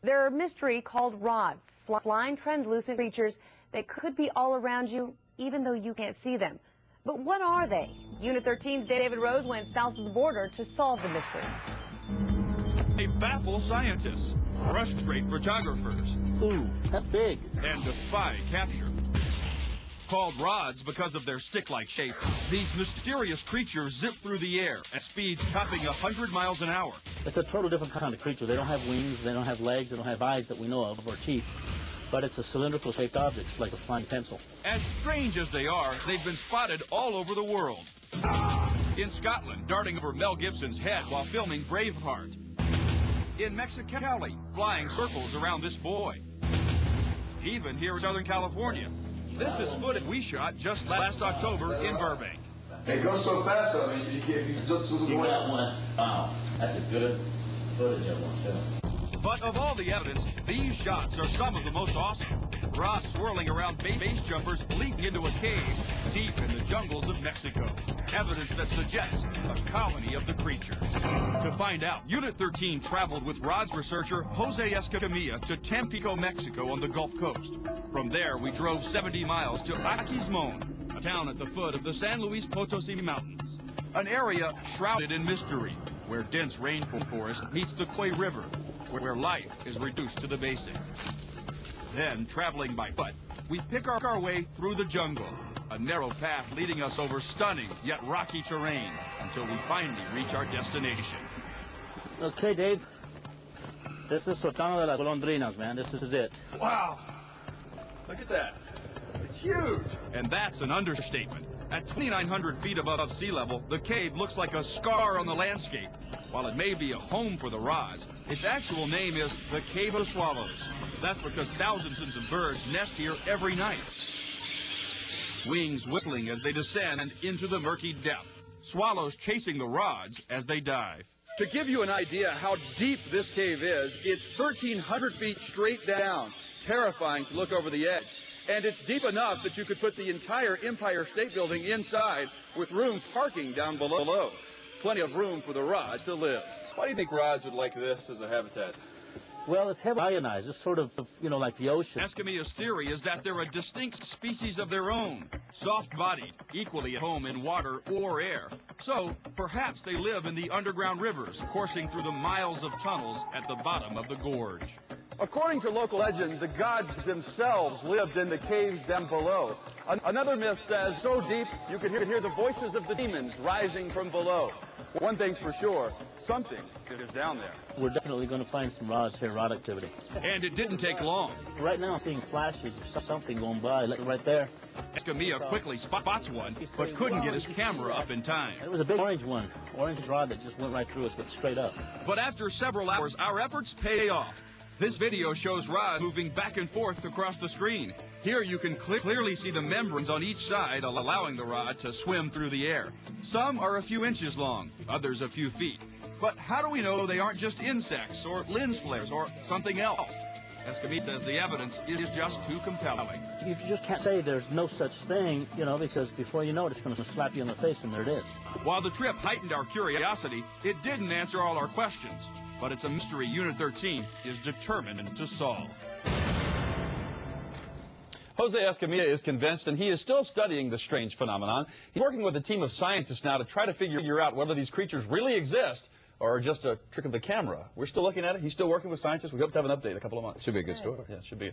They're a mystery called rods, flying translucent creatures that could be all around you, even though you can't see them. But what are they? Unit 13's David Rose went south of the border to solve the mystery. They baffle scientists, frustrate photographers, Ooh, that's big. and defy capture. Called rods because of their stick-like shape, these mysterious creatures zip through the air at speeds topping 100 miles an hour. It's a total different kind of creature. They don't have wings, they don't have legs, they don't have eyes that we know of, or teeth. But it's a cylindrical shaped object, it's like a flying pencil. As strange as they are, they've been spotted all over the world. In Scotland, darting over Mel Gibson's head while filming Braveheart. In Mexicali, flying circles around this boy. Even here in Southern California. This is footage we shot just last October in Burbank. It goes so fast, I mean, if you just look You away. got one. Wow, that's a good footage of one, too. But of all the evidence, these shots are some of the most awesome. Rods swirling around base jumpers leaping into a cave deep in the jungles of Mexico. Evidence that suggests a colony of the creatures. To find out, Unit 13 traveled with rods researcher Jose Escamilla to Tampico, Mexico on the Gulf Coast. From there, we drove 70 miles to Aquismon, a town at the foot of the San Luis Potosi Mountains. An area shrouded in mystery, where dense rainforest meets the Coy River, where life is reduced to the basics. Then, traveling by foot, we pick our way through the jungle, a narrow path leading us over stunning yet rocky terrain until we finally reach our destination. Okay, Dave. This is Sotano de las Golondrinas, man. This is it. Wow! Look at that. It's huge! And that's an understatement. At 2,900 feet above sea level, the cave looks like a scar on the landscape. While it may be a home for the rods, its actual name is the Cave of Swallows. That's because thousands of birds nest here every night. Wings whistling as they descend into the murky depth. Swallows chasing the rods as they dive. To give you an idea how deep this cave is, it's 1,300 feet straight down. Terrifying to look over the edge. And it's deep enough that you could put the entire Empire State Building inside with room parking down below. Plenty of room for the rods to live. Why do you think rods would like this as a habitat? Well, it's heavily ionized. It's sort of, like the ocean. Escamilla's theory is that they're a distinct species of their own, soft-bodied, equally at home in water or air. So, perhaps they live in the underground rivers, coursing through the miles of tunnels at the bottom of the gorge. According to local legend, the gods themselves lived in the caves down below. Another myth says so deep you could hear the voices of the demons rising from below. One thing's for sure, something is down there. We're definitely going to find some rods here, rod activity. And it didn't take long. Right now I'm seeing flashes of something going by, right there. Escamilla quickly spots one, but couldn't get his camera up in time. It was a big orange one, orange rod that just went right through us, but straight up. But after several hours, our efforts pay off. This video shows rods moving back and forth across the screen. Here you can clearly see the membranes on each side, allowing the rod to swim through the air. Some are a few inches long, others a few feet. But how do we know they aren't just insects or lens flares or something else? Escamilla says the evidence is just too compelling. You just can't say there's no such thing, because before you know it, it's going to slap you in the face, and there it is. While the trip heightened our curiosity, it didn't answer all our questions. But it's a mystery Unit 13 is determined to solve. Jose Escamilla is convinced, and he is still studying the strange phenomenon. He's working with a team of scientists now to try to figure out whether these creatures really exist or are just a trick of the camera. We're still looking at it. He's still working with scientists. We hope to have an update in a couple of months. Should be a good story. Yeah, it should be.